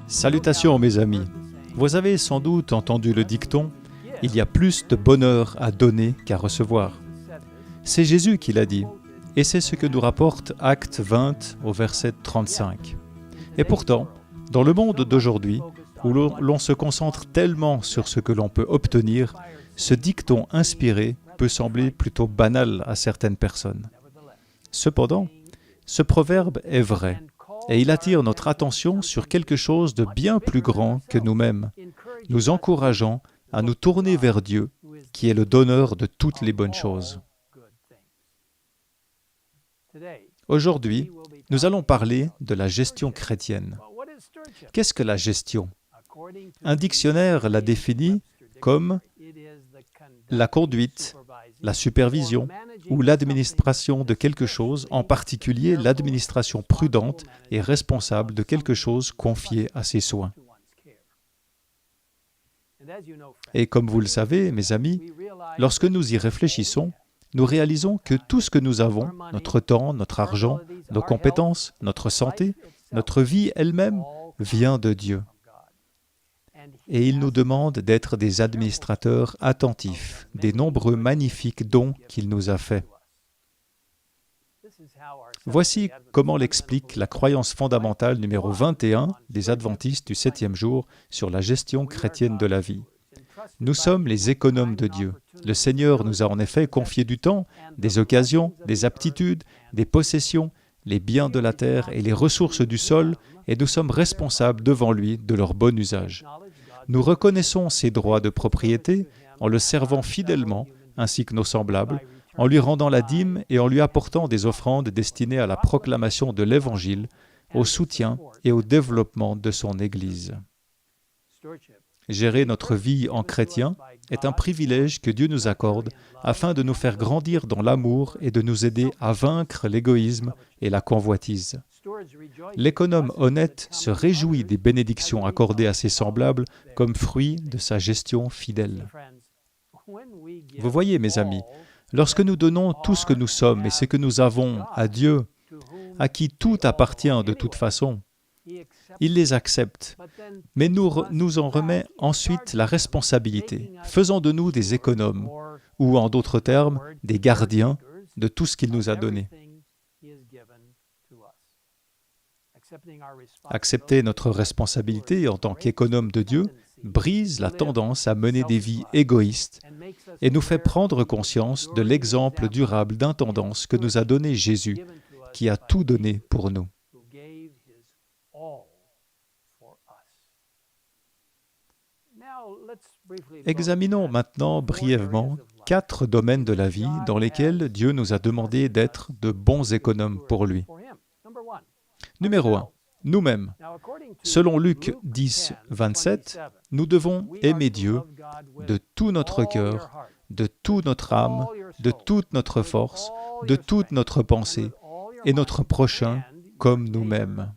Salutations mes amis. Vous avez sans doute entendu le dicton « Il y a plus de bonheur à donner qu'à recevoir ». C'est Jésus qui l'a dit, et c'est ce que nous rapporte Actes 20 au verset 35. Et pourtant, dans le monde d'aujourd'hui, où l'on se concentre tellement sur ce que l'on peut obtenir, ce dicton inspiré peut sembler plutôt banal à certaines personnes. Cependant, ce proverbe est vrai, et il attire notre attention sur quelque chose de bien plus grand que nous-mêmes, nous encourageant à nous tourner vers Dieu, qui est le donneur de toutes les bonnes choses. Aujourd'hui, nous allons parler de la gestion chrétienne. Qu'est-ce que la gestion? Un dictionnaire la définit comme la conduite, la supervision ou l'administration de quelque chose, en particulier l'administration prudente et responsable de quelque chose confié à ses soins. Et comme vous le savez, mes amis, lorsque nous y réfléchissons, nous réalisons que tout ce que nous avons, notre temps, notre argent, nos compétences, notre santé, notre vie elle-même, vient de Dieu. Et il nous demande d'être des administrateurs attentifs des nombreux magnifiques dons qu'il nous a faits. Voici comment l'explique la croyance fondamentale numéro 21 des Adventistes du 7e jour sur la gestion chrétienne de la vie. Nous sommes les économes de Dieu. Le Seigneur nous a en effet confié du temps, des occasions, des aptitudes, des possessions, les biens de la terre et les ressources du sol, et nous sommes responsables devant lui de leur bon usage. Nous reconnaissons ses droits de propriété en le servant fidèlement, ainsi que nos semblables, en lui rendant la dîme et en lui apportant des offrandes destinées à la proclamation de l'Évangile, au soutien et au développement de son Église. Gérer notre vie en chrétien est un privilège que Dieu nous accorde afin de nous faire grandir dans l'amour et de nous aider à vaincre l'égoïsme et la convoitise. L'économe honnête se réjouit des bénédictions accordées à ses semblables comme fruit de sa gestion fidèle. Vous voyez, mes amis, lorsque nous donnons tout ce que nous sommes et ce que nous avons à Dieu, à qui tout appartient de toute façon, il les accepte, mais nous en remet ensuite la responsabilité, faisant de nous des économes, ou en d'autres termes, des gardiens de tout ce qu'il nous a donné. Accepter notre responsabilité en tant qu'économe de Dieu brise la tendance à mener des vies égoïstes et nous fait prendre conscience de l'exemple durable d'intendance que nous a donné Jésus, qui a tout donné pour nous. Examinons maintenant brièvement 4 domaines de la vie dans lesquels Dieu nous a demandé d'être de bons économes pour lui. Numéro 1, nous-mêmes. Selon Luc 10, 27, nous devons aimer Dieu de tout notre cœur, de toute notre âme, de toute notre force, de toute notre pensée, et notre prochain comme nous-mêmes.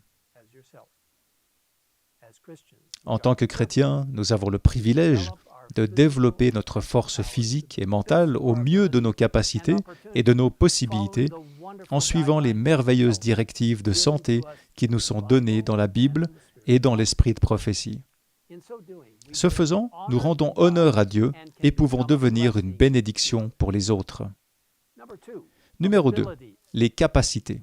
En tant que chrétiens, nous avons le privilège de développer notre force physique et mentale au mieux de nos capacités et de nos possibilités, en suivant les merveilleuses directives de santé qui nous sont données dans la Bible et dans l'esprit de prophétie. Ce faisant, nous rendons honneur à Dieu et pouvons devenir une bénédiction pour les autres. Numéro 2, les capacités.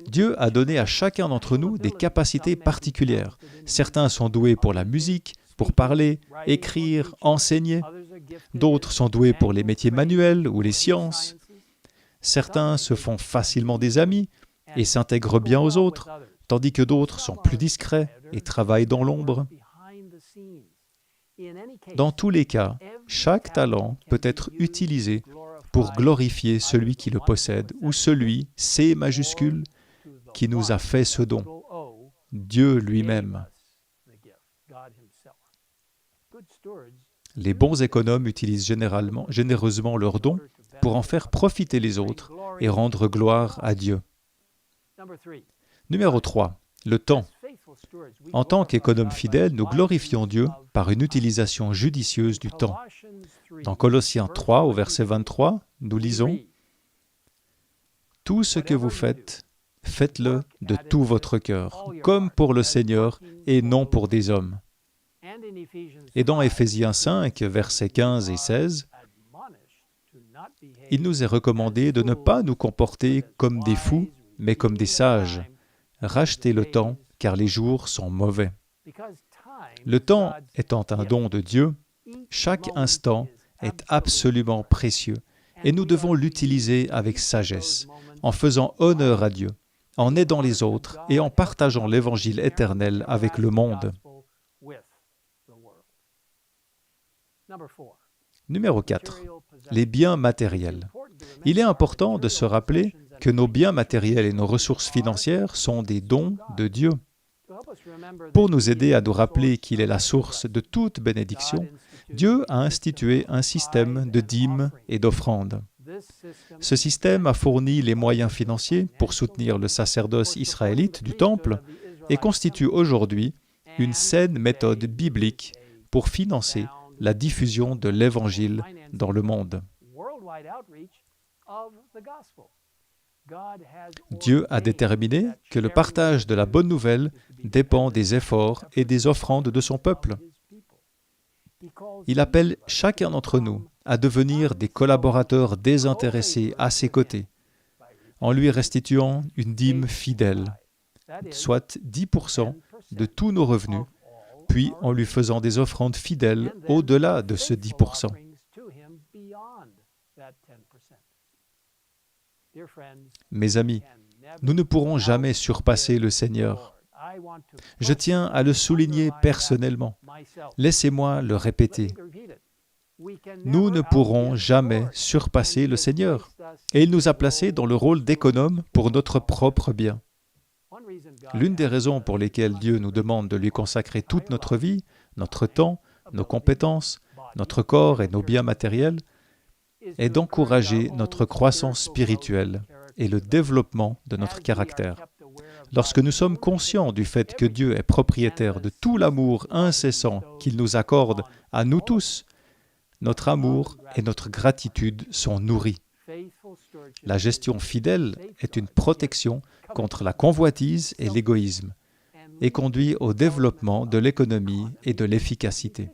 Dieu a donné à chacun d'entre nous des capacités particulières. Certains sont doués pour la musique, pour parler, écrire, enseigner. D'autres sont doués pour les métiers manuels ou les sciences. Certains se font facilement des amis et s'intègrent bien aux autres, tandis que d'autres sont plus discrets et travaillent dans l'ombre. Dans tous les cas, chaque talent peut être utilisé pour glorifier celui qui le possède ou celui, C majuscule, qui nous a fait ce don, Dieu lui-même. Les bons économes utilisent généreusement leurs dons pour en faire profiter les autres et rendre gloire à Dieu. Numéro 3, le temps. En tant qu'économes fidèles, nous glorifions Dieu par une utilisation judicieuse du temps. Dans Colossiens 3, au verset 23, nous lisons « Tout ce que vous faites, faites-le de tout votre cœur, comme pour le Seigneur et non pour des hommes. Et dans Éphésiens 5, versets 15 et 16, il nous est recommandé de ne pas nous comporter comme des fous, mais comme des sages. Rachetez le temps, car les jours sont mauvais. Le temps étant un don de Dieu, chaque instant est absolument précieux et nous devons l'utiliser avec sagesse, en faisant honneur à Dieu, en aidant les autres et en partageant l'Évangile éternel avec le monde. Numéro 4. Les biens matériels. Il est important de se rappeler que nos biens matériels et nos ressources financières sont des dons de Dieu. Pour nous aider à nous rappeler qu'il est la source de toute bénédiction, Dieu a institué un système de dîmes et d'offrandes. Ce système a fourni les moyens financiers pour soutenir le sacerdoce israélite du Temple et constitue aujourd'hui une saine méthode biblique pour financer la diffusion de l'Évangile dans le monde. Dieu a déterminé que le partage de la bonne nouvelle dépend des efforts et des offrandes de son peuple. Il appelle chacun d'entre nous à devenir des collaborateurs désintéressés à ses côtés, en lui restituant une dîme fidèle, soit 10% de tous nos revenus, puis en lui faisant des offrandes fidèles au-delà de ce 10%. Mes amis, nous ne pourrons jamais surpasser le Seigneur. Je tiens à le souligner personnellement. Laissez-moi le répéter. Nous ne pourrons jamais surpasser le Seigneur. Et il nous a placés dans le rôle d'économe pour notre propre bien. L'une des raisons pour lesquelles Dieu nous demande de lui consacrer toute notre vie, notre temps, nos compétences, notre corps et nos biens matériels, est d'encourager notre croissance spirituelle et le développement de notre caractère. Lorsque nous sommes conscients du fait que Dieu est propriétaire de tout l'amour incessant qu'il nous accorde à nous tous, notre amour et notre gratitude sont nourris. La gestion fidèle est une protection contre la convoitise et l'égoïsme et conduit au développement de l'économie et de l'efficacité.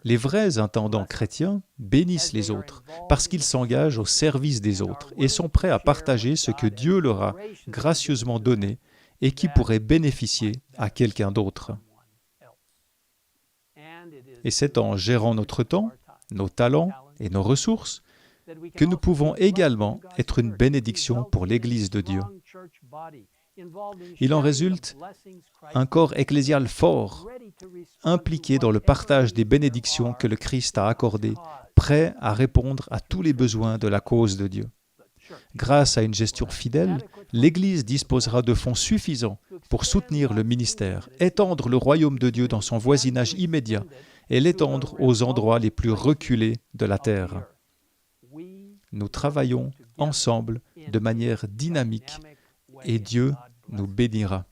Les vrais intendants chrétiens bénissent les autres parce qu'ils s'engagent au service des autres et sont prêts à partager ce que Dieu leur a gracieusement donné et qui pourrait bénéficier à quelqu'un d'autre. Et c'est en gérant notre temps, nos talents et nos ressources que nous pouvons également être une bénédiction pour l'Église de Dieu. Il en résulte un corps ecclésial fort, impliqué dans le partage des bénédictions que le Christ a accordées, prêt à répondre à tous les besoins de la cause de Dieu. Grâce à une gestion fidèle, l'Église disposera de fonds suffisants pour soutenir le ministère, étendre le royaume de Dieu dans son voisinage immédiat et l'étendre aux endroits les plus reculés de la terre. Nous travaillons ensemble de manière dynamique et Dieu nous bénira.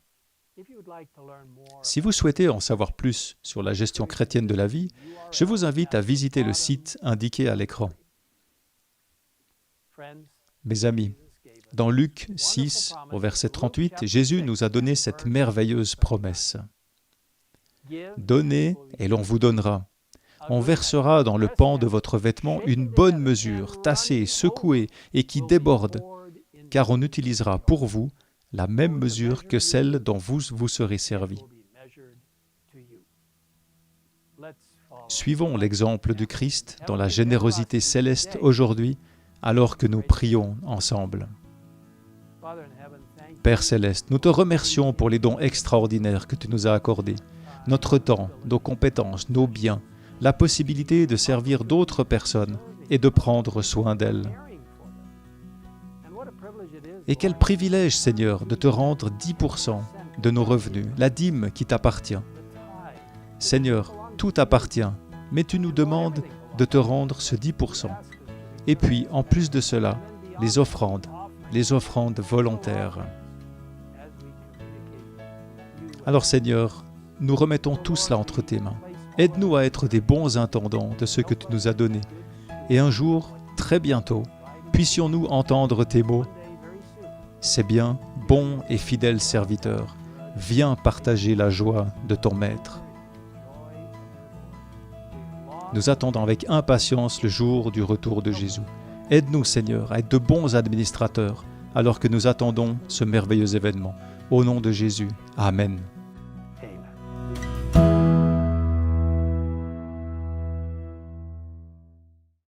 Si vous souhaitez en savoir plus sur la gestion chrétienne de la vie, je vous invite à visiter le site indiqué à l'écran. Mes amis, dans Luc 6, au verset 38, Jésus nous a donné cette merveilleuse promesse. « Donnez et l'on vous donnera. On versera dans le pan de votre vêtement une bonne mesure, tassée, secouée et qui déborde, car on utilisera pour vous la même mesure que celle dont vous serez servis. » Suivons l'exemple du Christ dans la générosité céleste aujourd'hui, alors que nous prions ensemble. Père céleste, nous te remercions pour les dons extraordinaires que tu nous as accordés, notre temps, nos compétences, nos biens, la possibilité de servir d'autres personnes et de prendre soin d'elles. Et quel privilège, Seigneur, de te rendre 10% de nos revenus, la dîme qui t'appartient. Seigneur, tout t'appartient, mais tu nous demandes de te rendre ce 10%. Et puis, en plus de cela, les offrandes volontaires. Alors, Seigneur, nous remettons tout cela entre tes mains. Aide-nous à être des bons intendants de ce que tu nous as donné. Et un jour, très bientôt, puissions-nous entendre tes mots, « C'est bien, bon et fidèle serviteur, viens partager la joie de ton Maître. Nous attendons avec impatience le jour du retour de Jésus. Aide-nous, Seigneur, à être de bons administrateurs, alors que nous attendons ce merveilleux événement. Au nom de Jésus, Amen.